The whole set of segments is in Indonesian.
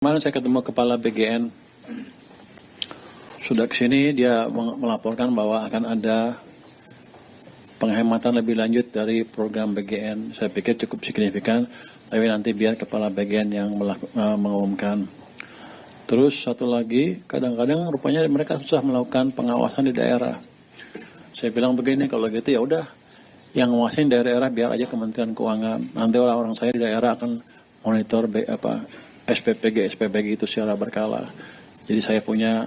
Kemarin saya ketemu kepala BGN, sudah kesini dia melaporkan bahwa akan ada penghematan lebih lanjut dari program BGN. Saya pikir cukup signifikan, tapi nanti biar kepala BGN yang mengumumkan. Terus satu lagi, kadang-kadang rupanya mereka susah melakukan pengawasan di daerah. Saya bilang begini, kalau gitu ya udah, yang ngawasin daerah biar aja Kementerian Keuangan. Nanti orang-orang saya di daerah akan monitor SPPG itu secara berkala. Jadi saya punya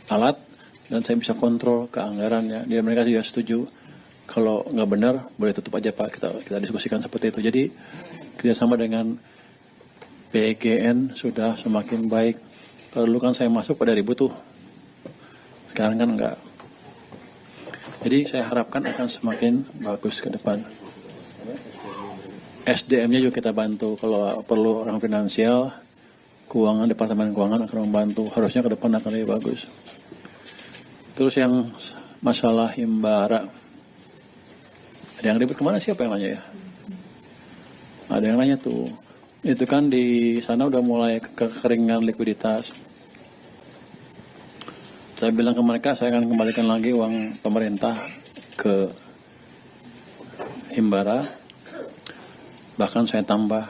alat dan saya bisa kontrol ke anggarannya. Dia mereka juga setuju. Kalau nggak benar boleh tutup aja Pak. Kita diskusikan seperti itu. Jadi kerjasama dengan BGN sudah semakin baik. Kalau dulu kan saya masuk pada ribut tuh. Sekarang kan enggak. Jadi saya harapkan akan semakin bagus ke depan. SDM-nya juga kita bantu. Kalau perlu orang finansial, keuangan, Departemen Keuangan akan membantu. Harusnya ke depan akan lebih bagus. Terus yang masalah Himbara. Ada yang ribet kemana, siapa yang nanya ya? Ada yang nanya tuh. Itu kan di sana udah mulai kekeringan likuiditas. Saya bilang ke mereka, saya akan kembalikan lagi uang pemerintah ke Himbara. Bahkan saya tambah,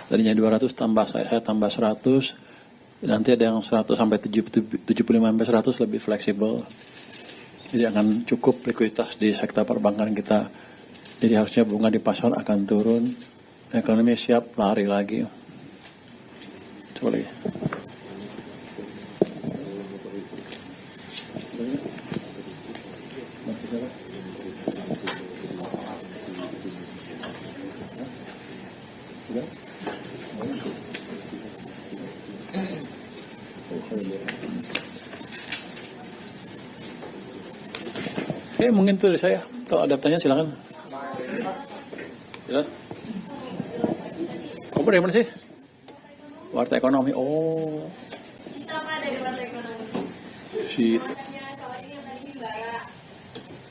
tadinya 200 tambah saya tambah 100, nanti ada yang 100 sampai 75 sampai 100 lebih fleksibel. Jadi akan cukup likuiditas di sektor perbankan kita. Jadi harusnya bunga di pasar akan turun, ekonomi siap lari lagi. Coba lagi. Mungkin itu dari saya. Kalau ada pertanyaan silakan. Silakan. Kamu dari mana sih? Warta Ekonomi. Oh. Cita Pak dari Warta Ekonomi. Cita. Soal ini yang tadi Himbara.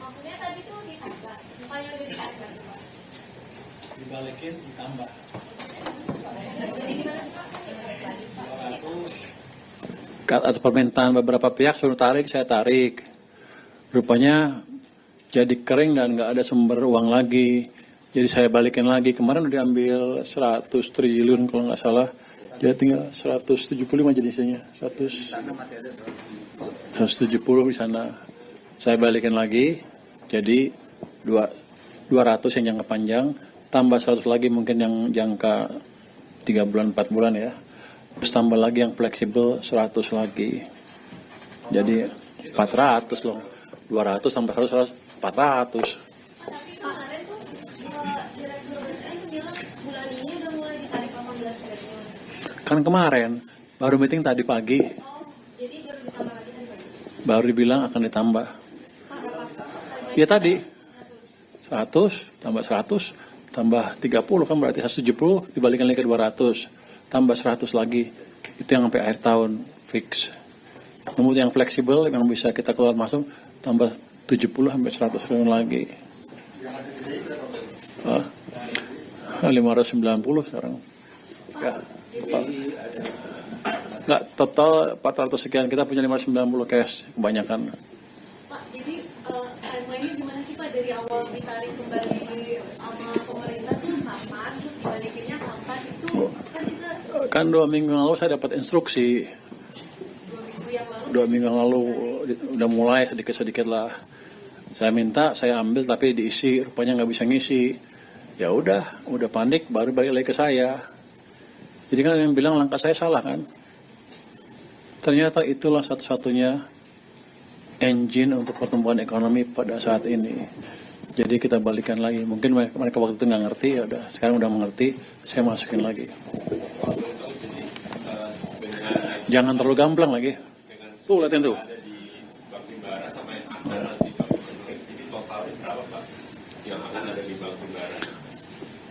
Maksudnya tadi tuh ditambah. Bukannya udah ditambah Pak? Dibalikin ditambah. Jadi gimana Pak? 200. Atas permintaan beberapa pihak suruh tarik, saya tarik. Rupanya jadi kering dan nggak ada sumber uang lagi. Jadi saya balikin lagi. Kemarin udah diambil 100 triliun kalau nggak salah. Jadi tinggal 175 jadi isinya. 170 di sana. Saya balikin lagi. Jadi 200 yang jangka panjang. Tambah 100 lagi mungkin yang jangka 3 bulan, 4 bulan ya. Terus tambah lagi yang fleksibel 100 lagi. Jadi 400 loh. 200 tambah 100, 400. Tapi kemarin tuh Direktur BSN tuh bilang bulan ini udah mulai ditarik 18 triliun. Kan kemarin, baru meeting tadi pagi. Oh, jadi baru ditambah lagi tadi pagi. Baru dibilang akan ditambah. Ya tadi, 100 tambah 100 tambah 30 kan berarti 170 dibalikan lagi ke 200. Tambah 100 lagi, itu yang sampai akhir tahun fix. Kemudian yang fleksibel yang bisa kita keluar masuk tambah 70 sampai 100 triliun lagi. 590 sekarang. Ya, total. Enggak, total 400 sekian, kita punya 590 cash kebanyakan. Pak, jadi timeline-nya gimana sih Pak dari awal ditarik kembali sama pemerintah tuh kapan, terus dibalikinnya kapan itu kan kita Kan 2 minggu yang lalu saya dapat instruksi. 2 minggu yang lalu 2 minggu yang lalu udah mulai sedikit-sedikit lah. Saya minta, saya ambil tapi diisi, rupanya nggak bisa ngisi. Ya udah panik, baru balik lagi ke saya. Jadi kan yang bilang langkah saya salah kan. Ternyata itulah satu-satunya engine untuk pertumbuhan ekonomi pada saat ini. Jadi kita balikan lagi. Mungkin mereka waktu itu nggak ngerti, ya udah. Sekarang udah mengerti, saya masukin lagi. Jangan terlalu gamblang lagi. Tuh lihatin tuh.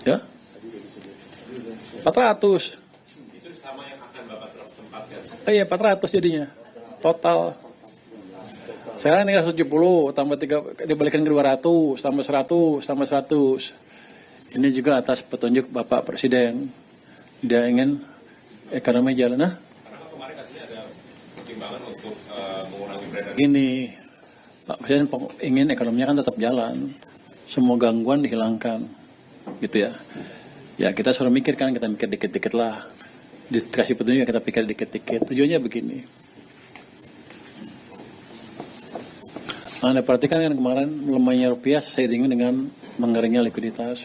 Ya, 400. Itu sama yang akan Bapak tempatkan. Iya 400 jadinya total. Sekarang tinggal 170 tambah 3 dibalikan ke 200 tambah 100 tambah 100. Ini juga atas petunjuk Bapak Presiden. Dia ingin ekonomi jalan. Nah, Karena kan kemarin katanya ada pertimbangan untuk mengurangi beredar. ini Pak Presiden ingin ekonominya kan tetap jalan, semua gangguan dihilangkan, gitu ya. Ya kita suruh mikir kan, kita mikir dikit-dikit lah. Dikasih petunjuk kita pikir dikit-dikit. Tujuannya begini. Anda perhatikan kan kemarin melemahnya rupiah seiring dengan mengeringnya likuiditas.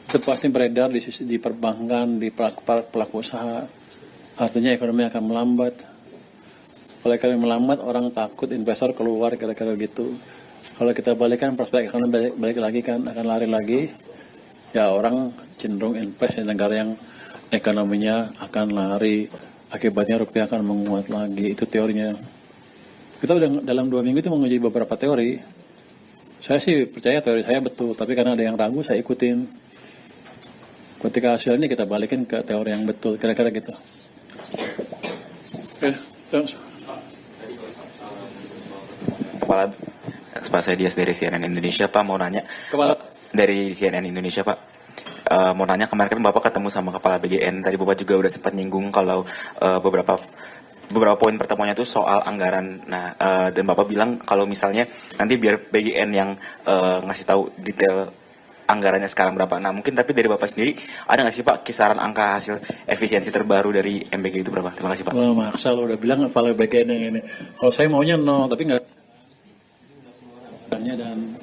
Itu pasti beredar di perbankan, di pelaku usaha. Artinya ekonomi akan melambat. Kalau ekonomi melambat, orang takut investor keluar kira-kira gitu. Kalau kita balikkan prospek ekonomi balik lagi kan akan lari lagi. Ya orang cenderung invest di negara yang ekonominya akan lari. Akibatnya rupiah akan menguat lagi. Itu teorinya. Kita udah dalam 2 minggu itu menguji beberapa teori. Saya sih percaya teori saya betul, tapi karena ada yang ragu saya ikutin. Ketika hasilnya kita balikin ke teori yang betul, kira-kira gitu. Oke, terus. Kepala Pak saya Dias dari CNN Indonesia, Pak mau nanya. Kepala Dari CNN Indonesia, Pak. Mau nanya, kemarin kan Bapak ketemu sama Kepala BGN. Tadi Bapak juga udah sempat nyinggung kalau beberapa poin pertemuannya itu soal anggaran. Nah, dan Bapak bilang kalau misalnya nanti biar BGN yang ngasih tahu detail anggarannya sekarang berapa. Nah, mungkin tapi dari Bapak sendiri ada nggak sih Pak kisaran angka hasil efisiensi terbaru dari MBG itu berapa? Terima kasih Pak. Wah, maksa lo udah bilang kepala bagian yang ini. Kalau saya maunya 0, tapi nggak. Dan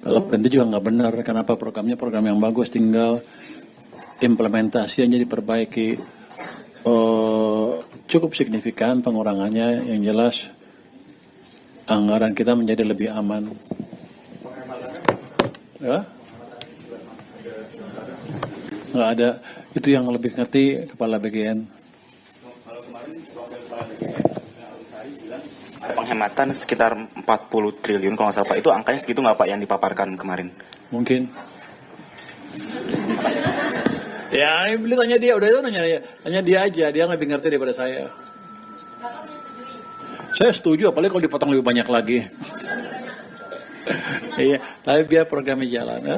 kalau berhenti juga nggak benar. Kenapa programnya program yang bagus, tinggal implementasinya diperbaiki. Cukup signifikan pengurangannya, yang jelas anggaran kita menjadi lebih aman. Ya? Nggak ada, itu yang lebih ngerti Kepala BGN. Ada penghematan sekitar 40 triliun kalau nggak salah Pak. Itu angkanya segitu nggak Pak yang dipaparkan kemarin? Mungkin. Ya, beli tanya dia, udah itu nanya dia aja, dia lebih ngerti daripada saya. Saya setuju, apalagi kalau dipotong lebih banyak lagi. Iya, tapi biar programnya jalan ya.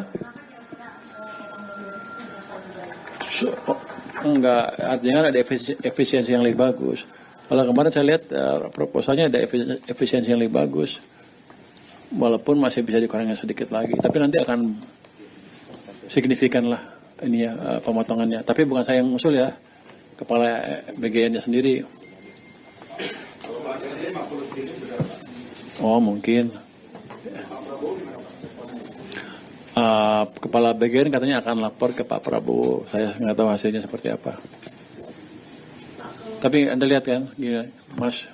Enggak, artinya kan ada efisiensi yang lebih bagus. Kalau kemarin saya lihat proposalnya ada efisiensi yang lebih bagus. Walaupun masih bisa dikurangin sedikit lagi, tapi nanti akan signifikan lah ini ya pemotongannya. Tapi bukan saya yang usul ya, Kepala BGN-nya sendiri. Oh mungkin. Kepala BGN katanya akan lapor ke Pak Prabowo. Saya nggak tahu hasilnya seperti apa. Tapi Anda lihat kan, gini, Mas,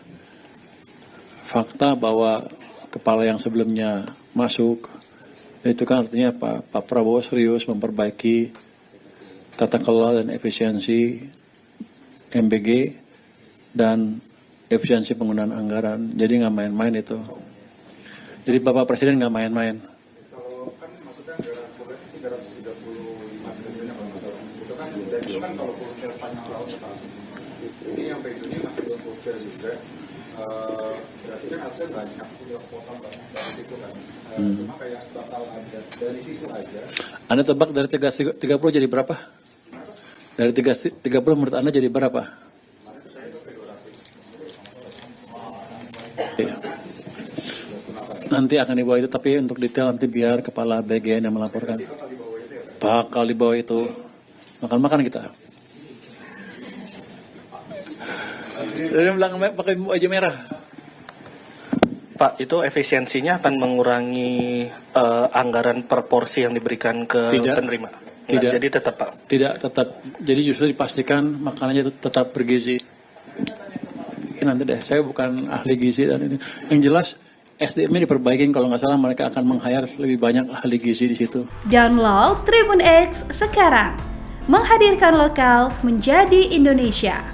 fakta bahwa kepala yang sebelumnya masuk, itu kan artinya Pak Prabowo serius memperbaiki tata kelola dan efisiensi MBG dan efisiensi penggunaan anggaran. Jadi nggak main-main itu. Jadi Bapak Presiden nggak main-main. Kalau kan maksudnya anggaran proyek itu 335 triliun kalau nggak salah. Itu kan dan itu kan kalau kurusnya sepanjang tahun ya. Ini yang ini masih belum kurusnya juga. Berarti kan harusnya banyak sudah potong banyak dari situ kan. Cuma kayak bakal aja dari situ aja. Anda tebak dari 30 jadi berapa? Dari 30 menurut Anda jadi berapa? Iya. Nanti akan dibawa itu, tapi untuk detail nanti biar Kepala BGN yang melaporkan. Bakal dibawa itu. Makan-makan kita. Dia bilang pakai baju merah. Pak, itu efisiensinya akan mengurangi anggaran per porsi yang diberikan ke penerima? Tidak. Jadi tetap Pak? Tidak, tetap. Jadi justru dipastikan makanannya itu tetap bergizi. Nanti deh, saya bukan ahli gizi dan ini. Yang jelas SDM-nya diperbaikin, kalau nggak salah mereka akan meng-hire lebih banyak ahli gizi di situ. Download Tribun X sekarang. Menghadirkan lokal menjadi Indonesia.